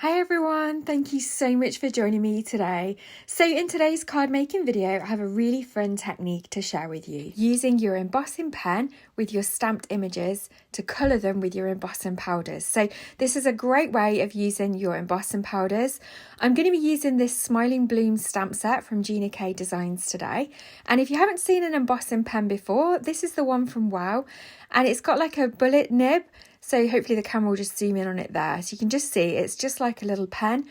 Hi everyone, thank you so much for joining me today. So in today's card making video, I have a really fun technique to share with you. Using your embossing pen with your stamped images to colour them with your embossing powders. So this is a great way of using your embossing powders. I'm going to be using this Smiling Bloom stamp set from Gina Designs today. And if you haven't seen an embossing pen before, this is the one from Wow. And it's got like a bullet nib. So hopefully the camera will just zoom in on it there. So you can just see it's just like a little pen.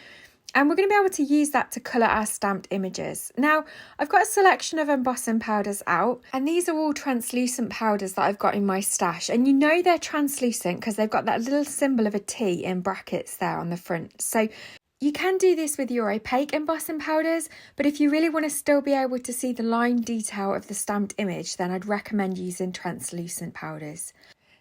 And we're going to be able to use that to colour our stamped images. Now, I've got a selection of embossing powders out. And these are all translucent powders that I've got in my stash. And you know they're translucent because they've got that little symbol of a T in brackets there on the front. So you can do this with your opaque embossing powders, but if you really want to still be able to see the line detail of the stamped image, then I'd recommend using translucent powders.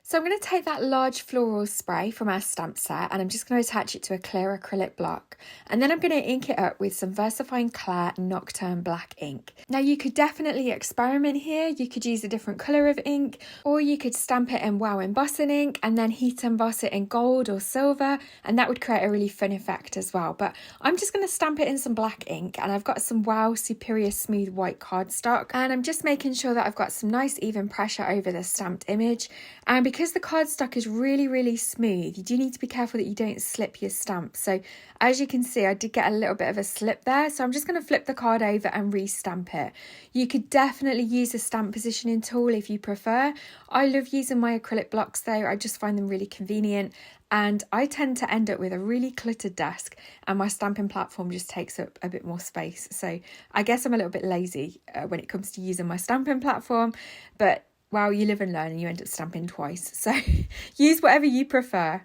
So I'm going to take that large floral spray from our stamp set and I'm just going to attach it to a clear acrylic block. And then I'm going to ink it up with some VersaFine Clair Nocturne Black ink. Now you could definitely experiment here. You could use a different colour of ink, or you could stamp it in Wow embossing ink and then heat emboss it in gold or silver, and that would create a really fun effect as well. But I'm just going to stamp it in some black ink, and I've got some Wow Superior Smooth White cardstock, and I'm just making sure that I've got some nice even pressure over the stamped image. And because the cardstock is really smooth, you do need to be careful that you don't slip your stamp. So as you can see, I did get a little bit of a slip there, so I'm just going to flip the card over and re-stamp it. You could definitely use a stamp positioning tool if you prefer. I love using my acrylic blocks though. I just find them really convenient, and I tend to end up with a really cluttered desk, and my stamping platform just takes up a bit more space. So I guess I'm a little bit lazy when it comes to using my stamping platform, but wow, you live and learn and you end up stamping twice. So use whatever you prefer.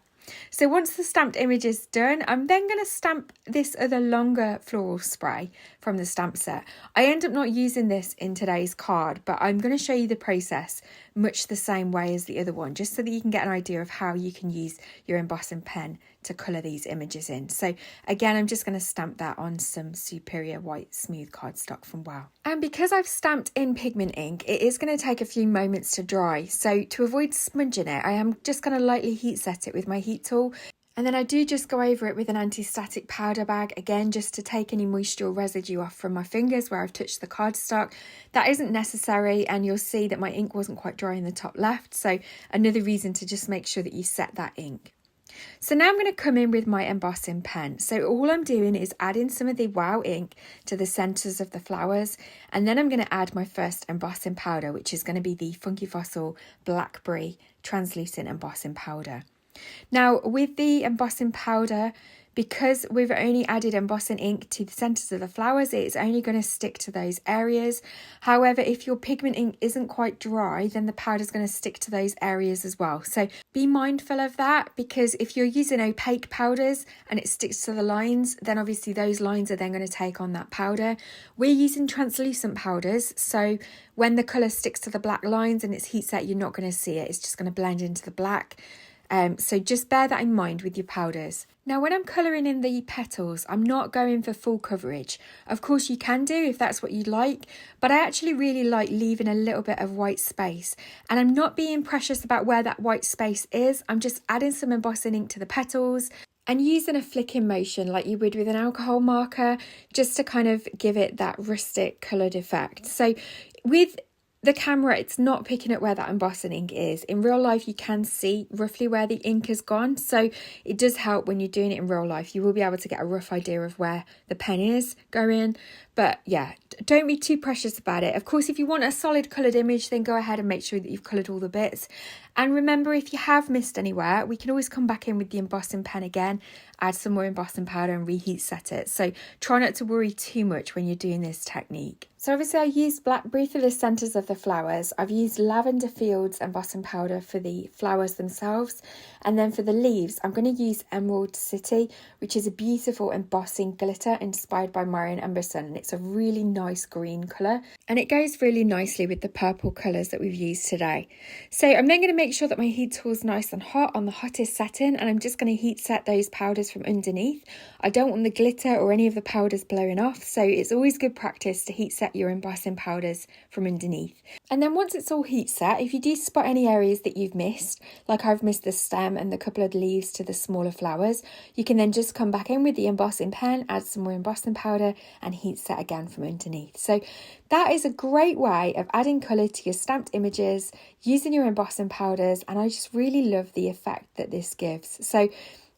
So once the stamped image is done, I'm then going to stamp this other longer floral spray from the stamp set. I end up not using this in today's card, but I'm going to show you the process much the same way as the other one, just so that you can get an idea of how you can use your embossing pen to colour these images in. So again, I'm just going to stamp that on some Superior White Smooth cardstock from Wow. And because I've stamped in pigment ink, it is going to take a few moments to dry. So to avoid smudging it, I am just going to lightly heat set it with my heat tool. And then I do just go over it with an anti-static powder bag, again, just to take any moisture or residue off from my fingers where I've touched the cardstock. That isn't necessary, and you'll see that my ink wasn't quite dry in the top left. So another reason to just make sure that you set that ink. So now I'm going to come in with my embossing pen. So all I'm doing is adding some of the Wow ink to the centres of the flowers, and then I'm going to add my first embossing powder, which is going to be the Funky Fossil Blackberry translucent embossing powder. Now with the embossing powder, because we've only added embossing ink to the centres of the flowers, it's only going to stick to those areas. However, if your pigment ink isn't quite dry, then the powder is going to stick to those areas as well. So be mindful of that, because if you're using opaque powders and it sticks to the lines, then obviously those lines are then going to take on that powder. We're using translucent powders, so when the colour sticks to the black lines and it's heat set, you're not going to see it. It's just going to blend into the black. So just bear that in mind with your powders. Now when I'm colouring in the petals, I'm not going for full coverage. Of course you can do if that's what you'd like, but I actually really like leaving a little bit of white space. And I'm not being precious about where that white space is. I'm just adding some embossing ink to the petals and using a flicking motion like you would with an alcohol marker, just to kind of give it that rustic coloured effect. So with the camera, it's not picking up where that embossing ink is. In real life, you can see roughly where the ink has gone. So it does help when you're doing it in real life. You will be able to get a rough idea of where the pen is going. But yeah, don't be too precious about it. Of course, if you want a solid coloured image, then go ahead and make sure that you've coloured all the bits. And remember, if you have missed anywhere, we can always come back in with the embossing pen again, add some more embossing powder and reheat set it. So try not to worry too much when you're doing this technique. So obviously I used Blackberry for the centres of the flowers. I've used Lavender Fields embossing powder for the flowers themselves. And then for the leaves, I'm going to use Emerald City, which is a beautiful embossing glitter inspired by Marion Emberson. And it's a really nice green colour. And it goes really nicely with the purple colours that we've used today. So I'm then going to make sure that my heat tool is nice and hot on the hottest setting. And I'm just going to heat set those powders from underneath. I don't want the glitter or any of the powders blowing off. So it's always good practice to heat set your embossing powders from underneath. And then once it's all heat set, if you do spot any areas that you've missed, like I've missed the stem and the couple of leaves to the smaller flowers, you can then just come back in with the embossing pen, add some more embossing powder and heat set again from underneath. So that is a great way of adding colour to your stamped images, using your embossing powders, and I just really love the effect that this gives. So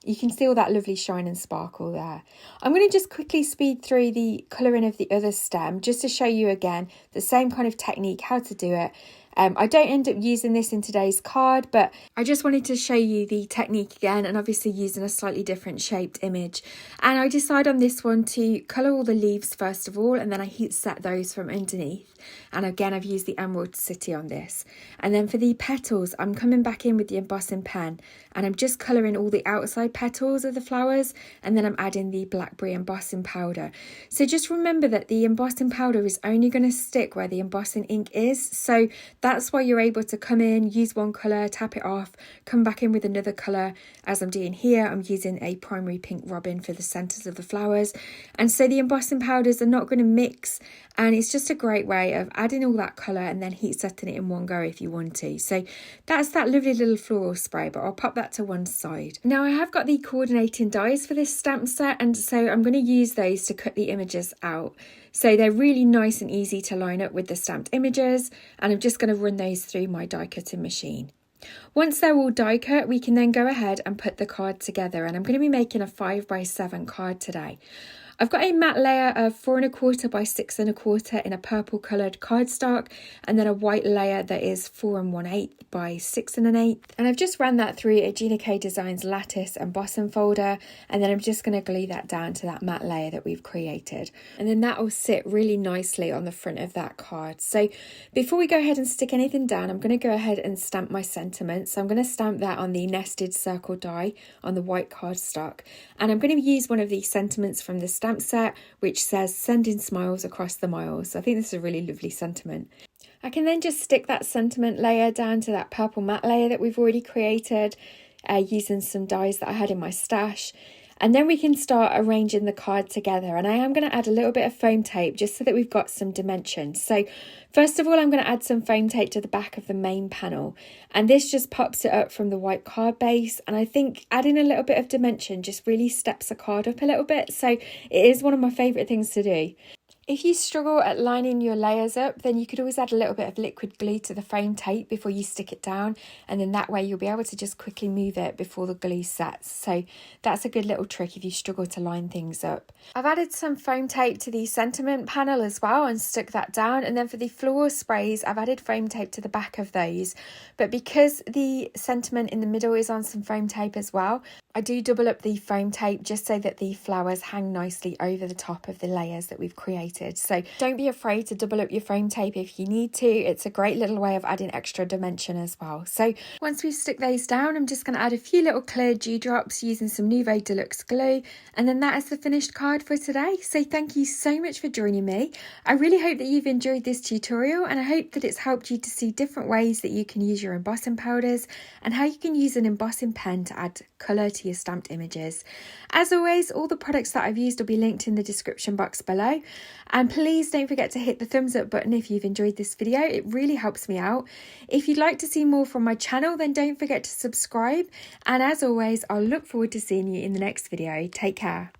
you can see all that lovely shine and sparkle there. I'm going to just quickly speed through the colouring of the other stem just to show you again the same kind of technique, how to do it. I don't end up using this in today's card, but I just wanted to show you the technique again, and obviously using a slightly different shaped image. And I decide on this one to colour all the leaves first of all, and then I heat set those from underneath. And again, I've used the Emerald City on this. And then for the petals, I'm coming back in with the embossing pen, and I'm just colouring all the outside petals of the flowers, and then I'm adding the Blackberry embossing powder. So just remember that the embossing powder is only going to stick where the embossing ink is. So that's why you're able to come in, use one colour, tap it off, come back in with another colour. As I'm doing here, I'm using a primary pink robin for the centres of the flowers. And so the embossing powders are not going to mix, and it's just a great way of adding all that colour and then heat setting it in one go if you want to. So that's that lovely little floral spray, but I'll pop that to one side. Now I have got the coordinating dies for this stamp set, and so I'm going to use those to cut the images out. So they're really nice and easy to line up with the stamped images, and I'm just going to run those through my die cutting machine. Once they're all die cut, we can then go ahead and put the card together, and I'm going to be making a 5x7 card today. I've got a matte layer of 4 1/4 by 6 1/4 in a purple coloured cardstock, and then a white layer that is 4 1/8 by 6 1/8. And I've just ran that through a Gina Designs Lattice embossing folder, and then I'm just going to glue that down to that matte layer that we've created. And then that will sit really nicely on the front of that card. So before we go ahead and stick anything down, I'm going to go ahead and stamp my sentiments. So I'm going to stamp that on the nested circle die on the white cardstock, and I'm going to use one of the sentiments from the stamp set which says "sending smiles across the miles." So I think this is a really lovely sentiment. I can then just stick that sentiment layer down to that purple matte layer that we've already created using some dies that I had in my stash. And then we can start arranging the card together. And I am going to add a little bit of foam tape just so that we've got some dimension. So first of all, I'm going to add some foam tape to the back of the main panel. And this just pops it up from the white card base. And I think adding a little bit of dimension just really steps a card up a little bit. So it is one of my favourite things to do. If you struggle at lining your layers up, then you could always add a little bit of liquid glue to the foam tape before you stick it down, and then that way you'll be able to just quickly move it before the glue sets. So that's a good little trick if you struggle to line things up. I've added some foam tape to the sentiment panel as well and stuck that down, and then for the floral sprays I've added foam tape to the back of those, but because the sentiment in the middle is on some foam tape as well, I do double up the foam tape just so that the flowers hang nicely over the top of the layers that we've created. So don't be afraid to double up your foam tape if you need to. It's a great little way of adding extra dimension as well. So once we stick those down, I'm just going to add a few little clear dewdrops using some Nouveau Deluxe glue, and then that is the finished card for today. So thank you so much for joining me. I really hope that you've enjoyed this tutorial, and I hope that it's helped you to see different ways that you can use your embossing powders and how you can use an embossing pen to add colour to your stamped images. As always, all the products that I've used will be linked in the description box below, and please don't forget to hit the thumbs up button if you've enjoyed this video. It really helps me out. If you'd like to see more from my channel, then don't forget to subscribe, and as always, I'll look forward to seeing you in the next video. Take care.